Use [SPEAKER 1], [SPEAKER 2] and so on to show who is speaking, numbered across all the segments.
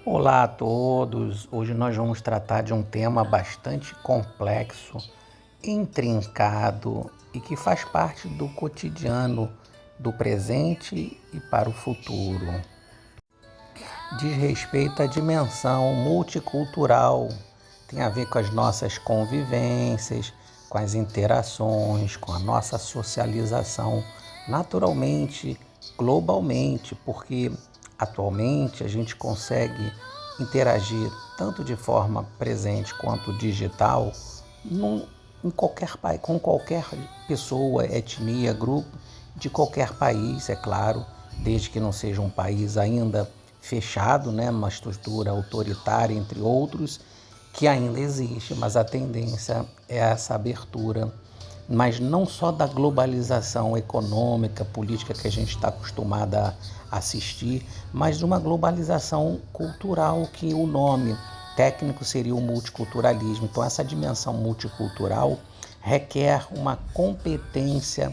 [SPEAKER 1] Olá a todos! Hoje nós vamos tratar de um tema bastante complexo, intrincado e que faz parte do cotidiano do presente e para o futuro. Diz respeito à dimensão multicultural, tem a ver com as nossas convivências, com as interações, com a nossa socialização, naturalmente, globalmente, porque atualmente a gente consegue interagir tanto de forma presente quanto digital num, em qualquer país, com qualquer pessoa, etnia, grupo de qualquer país, é claro, desde que não seja um país ainda fechado, né, uma estrutura autoritária, entre outros, que ainda existe, mas a tendência é essa abertura, mas não só da globalização econômica, política que a gente está acostumado a assistir, mas de uma globalização cultural que o nome técnico seria o multiculturalismo. Então, essa dimensão multicultural requer uma competência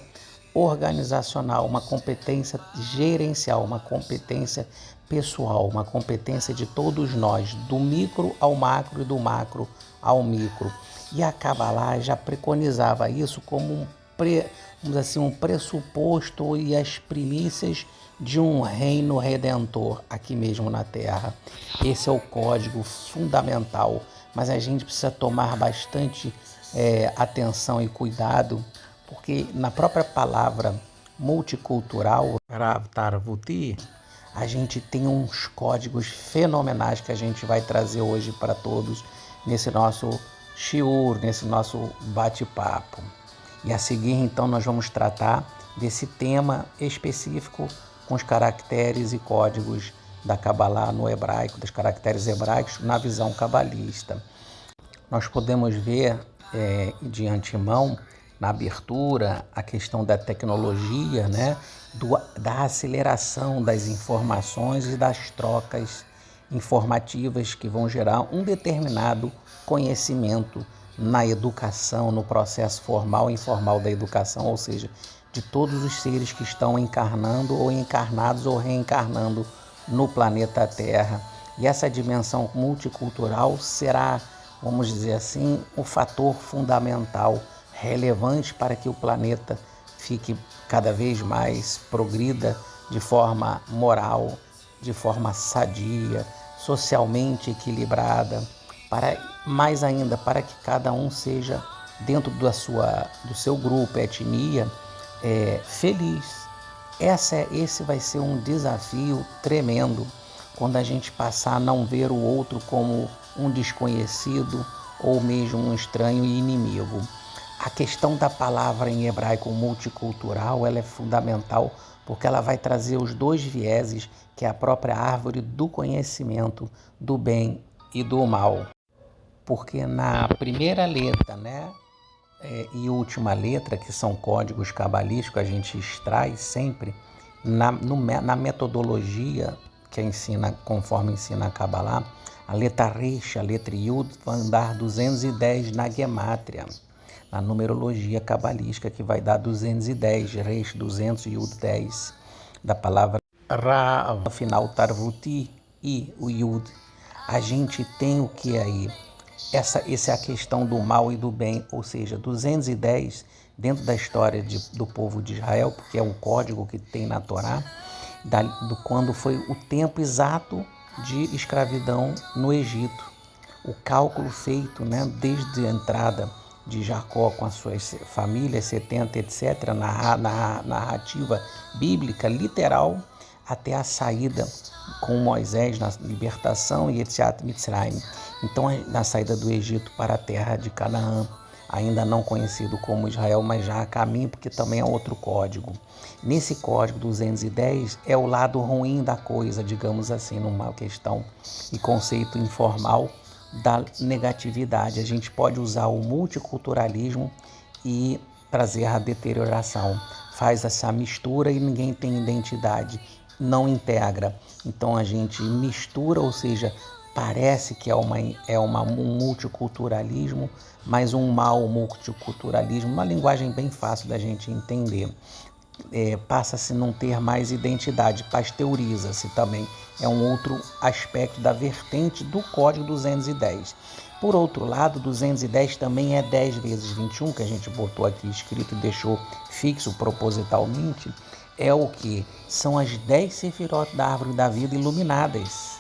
[SPEAKER 1] organizacional, uma competência gerencial, uma competência pessoal, uma competência de todos nós, do micro ao macro e do macro ao micro. E a Kabbalah já preconizava isso como um pressuposto e as primícias de um reino redentor aqui mesmo na Terra. Esse é o código fundamental, mas a gente precisa tomar bastante atenção e cuidado, porque na própria palavra multicultural, Rav Tarvuti, a gente tem uns códigos fenomenais que a gente vai trazer hoje para todos nesse nosso shiur, nesse nosso bate-papo. E a seguir, então, nós vamos tratar desse tema específico com os caracteres e códigos da Kabbalah no hebraico, dos caracteres hebraicos na visão cabalista. Nós podemos ver de antemão, na abertura, a questão da tecnologia, né? Da aceleração das informações e das trocas informativas que vão gerar um determinado conhecimento na educação, no processo formal e informal da educação, ou seja, de todos os seres que estão encarnando ou encarnados ou reencarnando no planeta Terra. E essa dimensão multicultural será, vamos dizer assim, o fator fundamental, relevante para que o planeta fique cada vez mais progrida de forma moral, de forma sadia, socialmente equilibrada, para mais ainda para que cada um seja dentro do seu grupo, etnia, feliz. Esse vai ser um desafio tremendo quando a gente passar a não ver o outro como um desconhecido ou mesmo um estranho e inimigo. A questão da palavra em hebraico multicultural, ela é fundamental porque ela vai trazer os dois vieses, que é a própria árvore do conhecimento do bem e do mal. Porque na primeira letra, né, e última letra, que são códigos cabalísticos, a gente extrai sempre na metodologia que ensina, conforme ensina a Kabbalah, a letra Resh, a letra Yud, vai andar 210 na Gemátria, na numerologia cabalística, que vai dar 210, Resh 200, Yud 10, da palavra Ra, no final Tarvuti e o Yud. A gente tem o que aí? Essa é a questão do mal e do bem, ou seja, 210 dentro da história do povo de Israel, porque é o código que tem na Torá, quando foi o tempo exato de escravidão no Egito. O cálculo feito, né, desde a entrada de Jacó com as suas famílias, 70, etc., na narrativa bíblica literal, até a saída com Moisés na libertação e Yetziat Mitzrayim. Então, na saída do Egito para a terra de Canaã, ainda não conhecido como Israel, mas já a caminho, porque também é outro código. Nesse código 210 é o lado ruim da coisa, digamos assim, numa questão e conceito informal da negatividade. A gente pode usar o multiculturalismo e trazer a deterioração. Faz essa mistura e ninguém tem identidade, não integra. Então a gente mistura, ou seja, parece que é um multiculturalismo, mas um mau multiculturalismo, uma linguagem bem fácil da gente entender. passa-se a não ter mais identidade, pasteuriza-se também. É um outro aspecto da vertente do Código 210. Por outro lado, 210 também é 10 vezes 21, que a gente botou aqui escrito e deixou fixo propositalmente. É o que? São as 10 sefirot da árvore da vida iluminadas.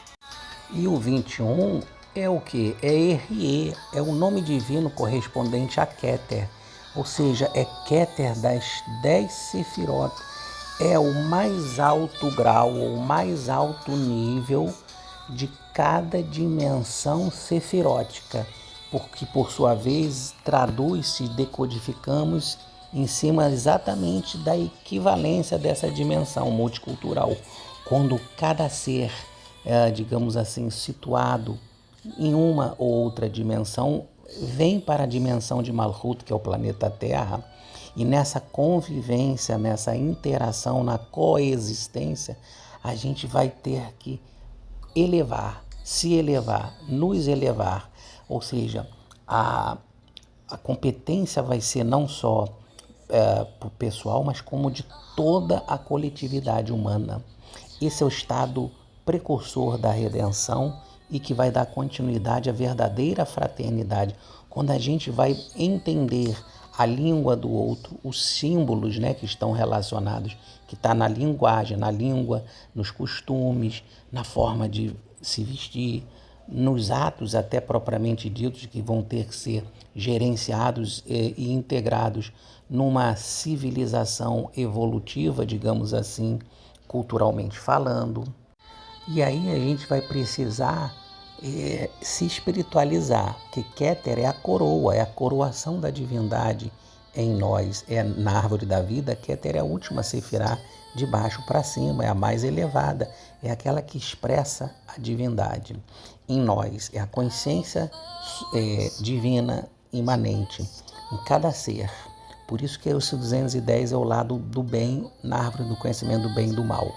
[SPEAKER 1] E o 21 é o que? É Erie, é o nome divino correspondente a Keter. Ou seja, é Keter das 10 sefirot. É o mais alto grau, o mais alto nível de cada dimensão sefirótica, porque por sua vez traduz-se, decodificamos em cima exatamente da equivalência dessa dimensão multicultural, quando cada ser, digamos assim, situado em uma ou outra dimensão, vem para a dimensão de Malhut, que é o planeta Terra, e nessa convivência, nessa interação, na coexistência, a gente vai ter que elevar, se elevar, nos elevar. Ou seja, a competência vai ser não só para o pessoal, mas como de toda a coletividade humana. Esse é o estado precursor da redenção e que vai dar continuidade à verdadeira fraternidade. Quando a gente vai entender a língua do outro, os símbolos, né, que estão relacionados, que está na linguagem, na língua, nos costumes, na forma de se vestir, nos atos até propriamente ditos que vão ter que ser gerenciados e integrados numa civilização evolutiva, digamos assim, culturalmente falando. E aí a gente vai precisar se espiritualizar, que Keter é a coroa, é a coroação da divindade em nós, é na árvore da vida. Keter é a última sefirá, de baixo para cima, é a mais elevada, é aquela que expressa a divindade em nós, é a consciência divina imanente em cada ser. Por isso que esse 210 é o lado do bem na árvore do conhecimento do bem e do mal.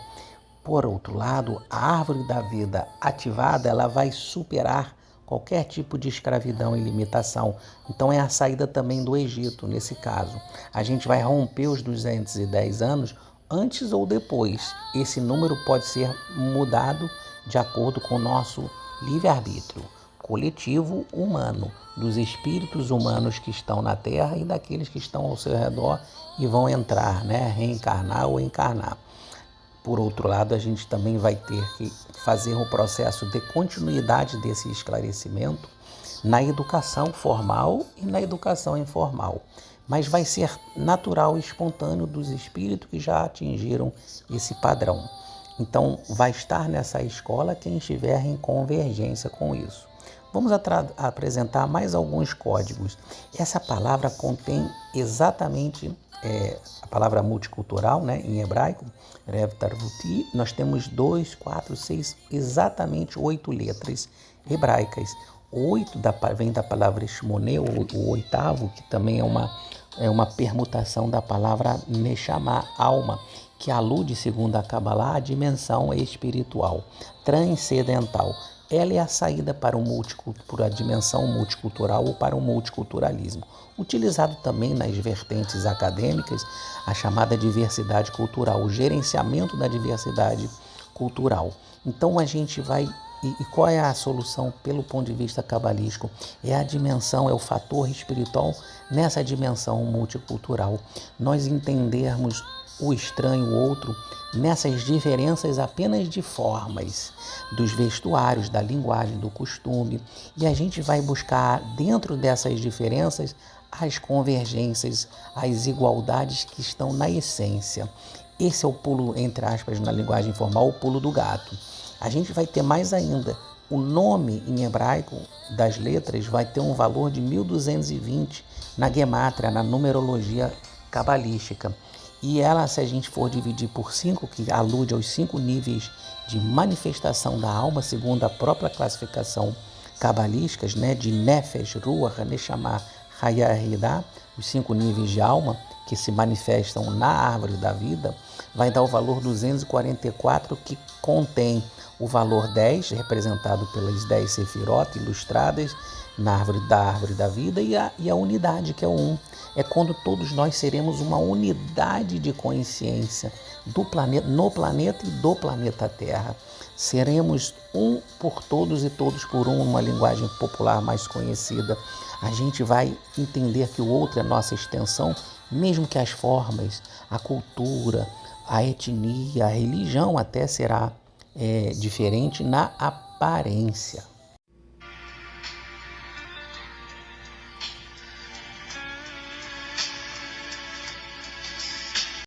[SPEAKER 1] Por outro lado, a árvore da vida ativada, ela vai superar qualquer tipo de escravidão e limitação. Então é a saída também do Egito, nesse caso. A gente vai romper os 210 anos antes ou depois. Esse número pode ser mudado de acordo com o nosso livre-arbítrio coletivo humano, dos espíritos humanos que estão na Terra e daqueles que estão ao seu redor e vão entrar, né, reencarnar ou encarnar. Por outro lado, a gente também vai ter que fazer um processo de continuidade desse esclarecimento na educação formal e na educação informal. Mas vai ser natural e espontâneo dos espíritos que já atingiram esse padrão. Então, vai estar nessa escola quem estiver em convergência com isso. Vamos apresentar mais alguns códigos. Essa palavra contém exatamente a palavra multicultural, né, em hebraico, Rev Tarvuti. Nós temos 2, 4, 6, exatamente 8 letras hebraicas. 8 vem da palavra Shmoneh, o oitavo, que também é uma permutação da palavra Neshama, alma, que alude, segundo a Kabbalah, à dimensão espiritual, transcendental. Ela é a saída para a dimensão multicultural ou para o multiculturalismo, utilizado também nas vertentes acadêmicas, a chamada diversidade cultural, o gerenciamento da diversidade cultural. Então a gente vai... E qual é a solução pelo ponto de vista cabalístico? É a dimensão, é o fator espiritual nessa dimensão multicultural. Nós entendermos o estranho, o outro, nessas diferenças apenas de formas, dos vestuários, da linguagem, do costume. E a gente vai buscar dentro dessas diferenças as convergências, as igualdades que estão na essência. Esse é o pulo, entre aspas, na linguagem formal, o pulo do gato. A gente vai ter mais ainda. O nome em hebraico das letras vai ter um valor de 1220 na gemátria, na numerologia cabalística. E ela, se a gente for dividir por 5, que alude aos 5 níveis de manifestação da alma, segundo a própria classificação cabalística, né, de Nefesh, Ruach, Neshama, Hayah, Hidah, os 5 níveis de alma que se manifestam na árvore da vida, vai dar o valor 244, que contém O valor 10, representado pelas 10 sefirot ilustradas na árvore da vida, e a unidade, que é o 1. É quando todos nós seremos uma unidade de consciência no planeta e do planeta Terra. Seremos um por todos e todos por um, uma linguagem popular mais conhecida. A gente vai entender que o outro é nossa extensão, mesmo que as formas, a cultura, a etnia, a religião até será diferente na aparência.